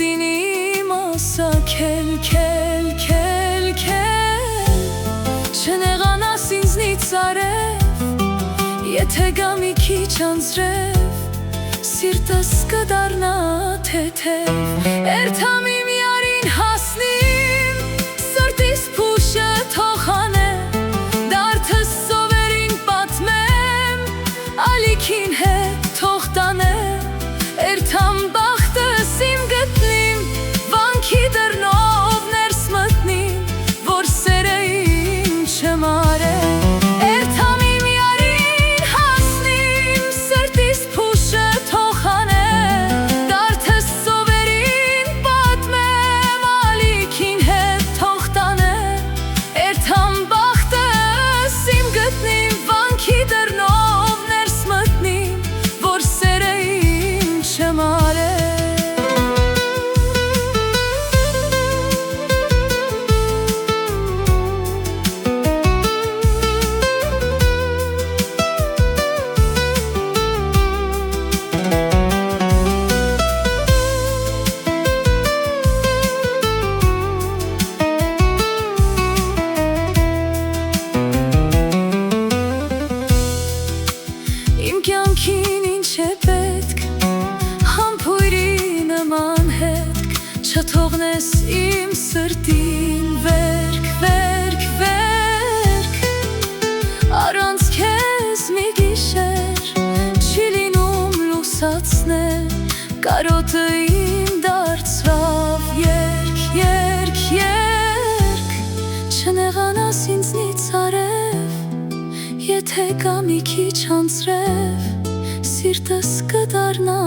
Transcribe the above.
Սիրտինիմ ասա քել, քել, քել, քել Չնեղանաս ինձնից արև Եթե գա մի քիչ անձրև Սիրտս կդառնա թեթև Երթամ իմ յարին հասնիմ Սրտիս փուշը թող հանեմ Դարդս սովերին պատմեմ Ալիքին հետ թող տանեմ Երթամ բախտս իմ գտնիմ Վանքի դռնով ներս մտնիմ Որ սերը իմ չմարեմ Երթամ իմ յարին հասնիմ Սրտիս փուշը թող հանեմ Դարդս սովերին պատմեմ Ալիքին հետ թող տանեմ Երթամ բախտս իմ գտնիմ Վանքի դռնով ներս մտնիմ Որ սերը իմ չմարեմ Իմ կյանքին ինչ է պետք Համբույրի նման հետք Չթողնես իմ սրտին վերք, վերք, վերք Առանց քեզ մի գիշեր Չի լինում լուսացնել Կարոտը իմ դարձավ երկ, երկ, երկ Չնեղանաս ինձնից արև Եթե կա մի քիչ անձրև Սիրտս կդառնա